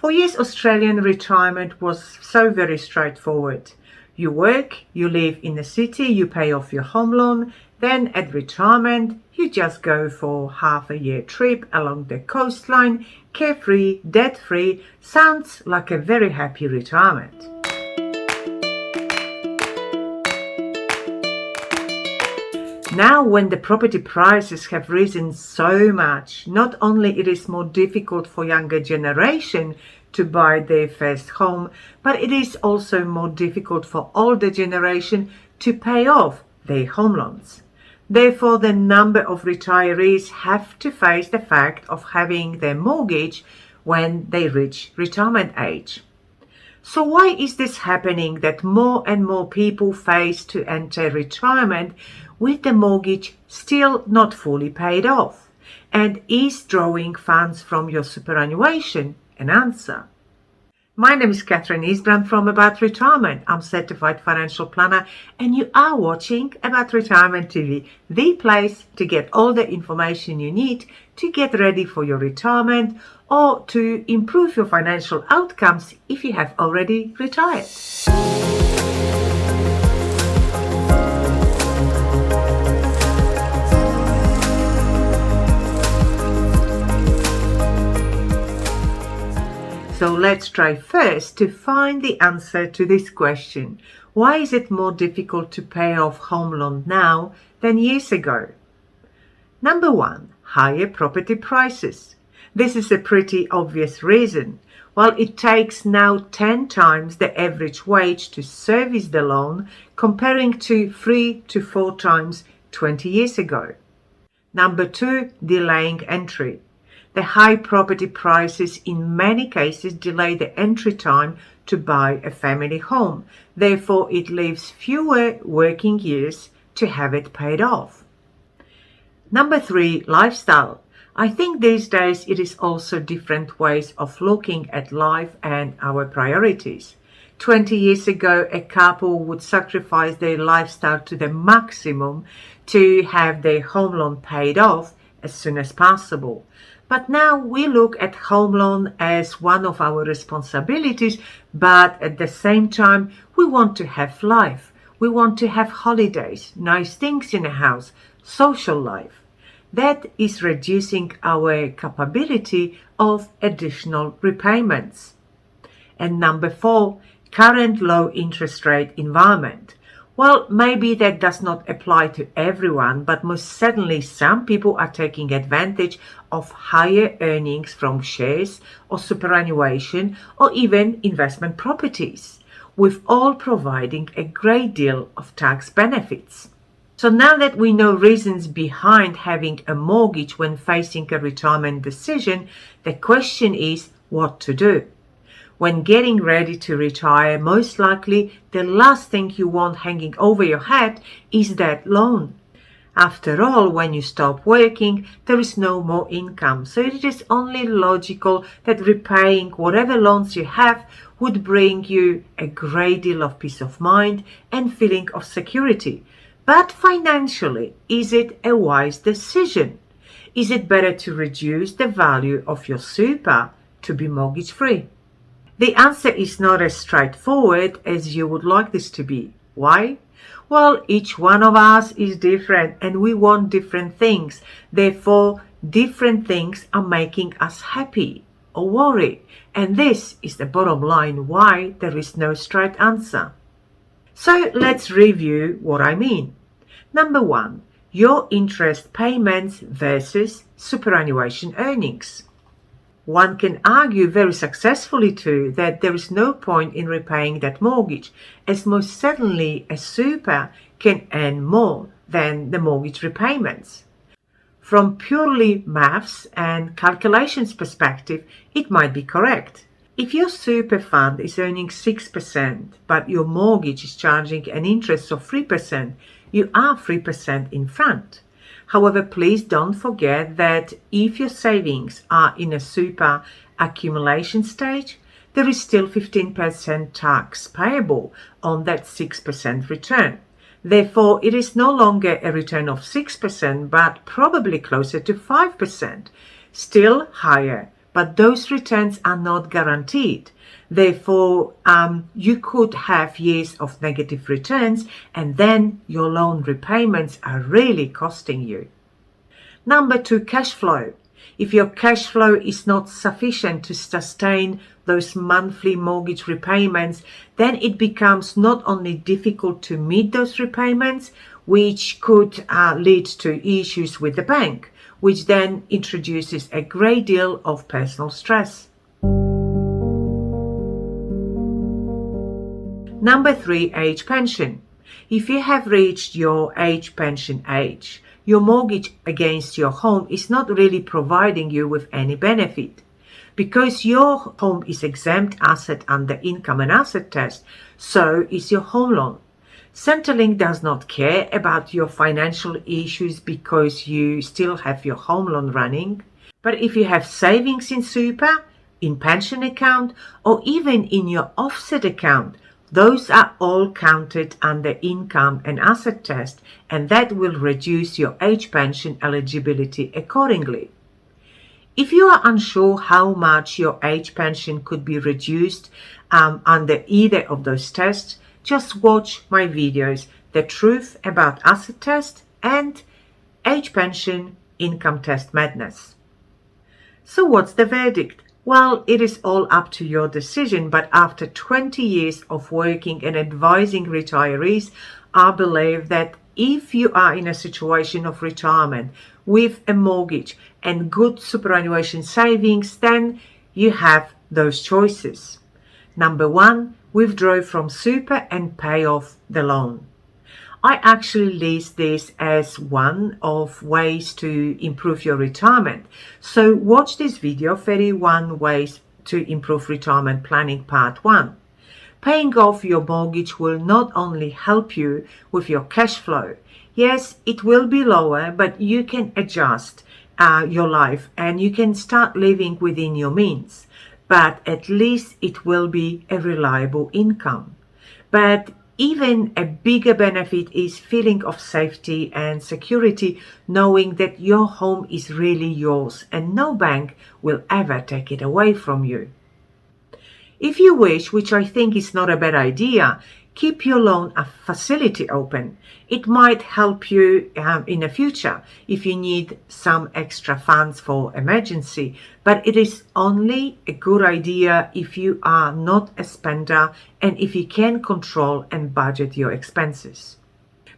For years, Australian retirement was so very straightforward. You work, you live in the city, you pay off your home loan, then at retirement, you just go for half a year trip along the coastline, carefree, debt-free. Sounds like a very happy retirement. Now, when the property prices have risen so much, not only it is more difficult for younger generation to buy their first home, but it is also more difficult for older generation to pay off their home loans. Therefore, the number of retirees have to face the fact of having their mortgage when they reach retirement age. So why is this happening that more and more people face to enter retirement with the mortgage still not fully paid off? And is drawing funds from your superannuation an answer? My name is Katherine Isbrandt from About Retirement. I'm certified financial planner and you are watching About Retirement TV, the place to get all the information you need to get ready for your retirement or to improve your financial outcomes if you have already retired. So let's try first to find the answer to this question. Why is it more difficult to pay off home loan now than years ago? Number one, higher property prices. This is a pretty obvious reason. While it takes now 10 times the average wage to service the loan, comparing to 3 to 4 times 20 years ago. Number two, delaying entry. The high property prices in many cases delay the entry time to buy a family home. Therefore, it leaves fewer working years to have it paid off. Number three, lifestyle. I think these days it is also different ways of looking at life and our priorities. 20 years ago, a couple would sacrifice their lifestyle to the maximum to have their home loan paid off as soon as possible. But now we look at home loan as one of our responsibilities, but at the same time, we want to have life. We want to have holidays, nice things in the house, social life. That is reducing our capability of additional repayments. And number four, current low interest rate environment. Well, maybe that does not apply to everyone, but most certainly some people are taking advantage of higher earnings from shares or superannuation or even investment properties, with all providing a great deal of tax benefits. So now that we know reasons behind having a mortgage when facing a retirement decision, the question is what to do. When getting ready to retire, most likely the last thing you want hanging over your head is that loan. After all, when you stop working, there is no more income, so it is only logical that repaying whatever loans you have would bring you a great deal of peace of mind and feeling of security. But financially, is it a wise decision? Is it better to reduce the value of your super to be mortgage-free? The answer is not as straightforward as you would like this to be. Why? Well, each one of us is different and we want different things. Therefore, different things are making us happy or worry. And this is the bottom line why there is no straight answer. So let's review what I mean. Number one, your interest payments versus superannuation earnings. One can argue very successfully too that there is no point in repaying that mortgage, as most certainly a super can earn more than the mortgage repayments. From purely maths and calculations perspective, it might be correct. If your super fund is earning 6%, but your mortgage is charging an interest of 3%, you are 3% in front. However, please don't forget that if your savings are in a super accumulation stage, there is still 15% tax payable on that 6% return. Therefore, it is no longer a return of 6%, but probably closer to 5%. Still higher, but those returns are not guaranteed. Therefore, you could have years of negative returns, and then your loan repayments are really costing you. Number 2, cash flow. If your cash flow is not sufficient to sustain those monthly mortgage repayments, then it becomes not only difficult to meet those repayments, which could lead to issues with the bank, which then introduces a great deal of personal stress. Number 3, age pension. If you have reached your age pension age, your mortgage against your home is not really providing you with any benefit. Because your home is exempt asset under income and asset test, so is your home loan. Centrelink does not care about your financial issues because you still have your home loan running. But if you have savings in super, in pension account, or even in your offset account, those are all counted under income and asset test, and that will reduce your age pension eligibility accordingly. If you are unsure how much your age pension could be reduced under either of those tests, just watch my videos, The Truth About Asset Test and Age Pension Income Test Madness. So what's the verdict? Well, it is all up to your decision, but after 20 years of working and advising retirees, I believe that if you are in a situation of retirement with a mortgage and good superannuation savings, then you have those choices. Number 1, withdraw from super and pay off the loan. I actually list this as one of ways to improve your retirement. So watch this video, 31 ways to improve retirement planning part 1. Paying off your mortgage will not only help you with your cash flow. Yes, it will be lower, but you can adjust your life and you can start living within your means. But at least it will be a reliable income. But even a bigger benefit is feeling of safety and security, knowing that your home is really yours and no bank will ever take it away from you. If you wish, which I think is not a bad idea, keep your loan facility open. It might help you in the future if you need some extra funds for emergency, but it is only a good idea if you are not a spender and if you can control and budget your expenses.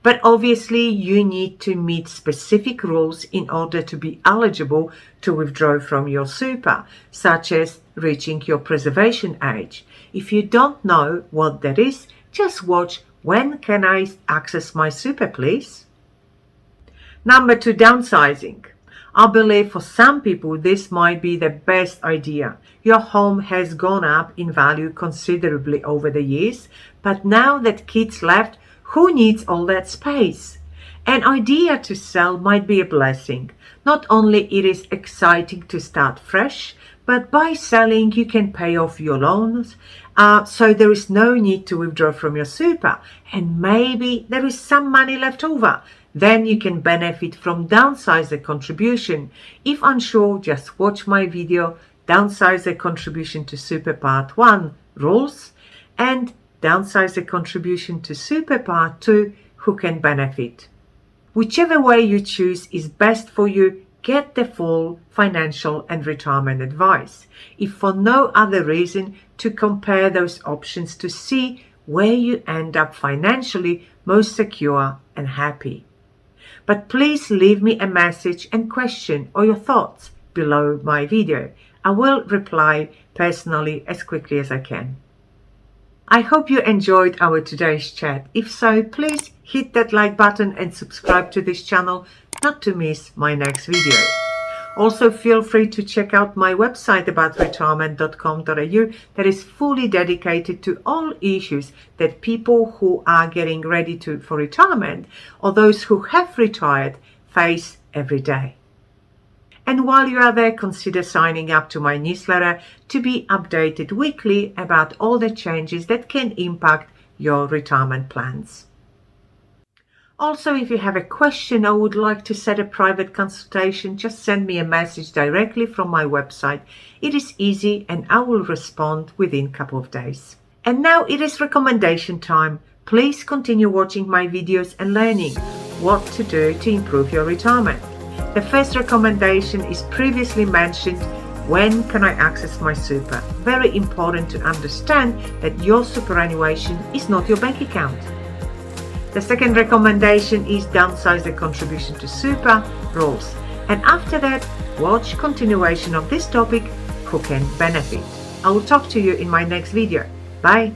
But obviously you need to meet specific rules in order to be eligible to withdraw from your super, such as reaching your preservation age. If you don't know what that is, just watch When Can I Access My Super, please? Number 2, downsizing. I believe for some people this might be the best idea. Your home has gone up in value considerably over the years, but now that kids left, who needs all that space? An idea to sell might be a blessing. Not only it is exciting to start fresh, but by selling you can pay off your loans, so there is no need to withdraw from your super, and maybe there is some money left over. Then you can benefit from downsizer contribution. If unsure, just watch my video Downsizer Contribution to Super Part 1 Rules and Downsizer Contribution to Super Part 2 Who Can Benefit. Whichever way you choose is best for you, get the full financial and retirement advice, if for no other reason to compare those options to see where you end up financially most secure and happy. But please leave me a message and question or your thoughts below my video. I will reply personally as quickly as I can. I hope you enjoyed our today's chat. If so, please hit that like button and subscribe to this channel not to miss my next video. Also, feel free to check out my website aboutretirement.com.au that is fully dedicated to all issues that people who are getting ready for retirement or those who have retired face every day. And while you are there, consider signing up to my newsletter to be updated weekly about all the changes that can impact your retirement plans. Also, if you have a question or would like to set a private consultation, just send me a message directly from my website. It is easy and I will respond within a couple of days. And now it is recommendation time. Please continue watching my videos and learning what to do to improve your retirement. The first recommendation is previously mentioned. When can I access my super? Very important to understand that your superannuation is not your bank account. The second recommendation is downsize the contribution to super rules. And after that, watch continuation of this topic, who can benefit. I will talk to you in my next video. Bye.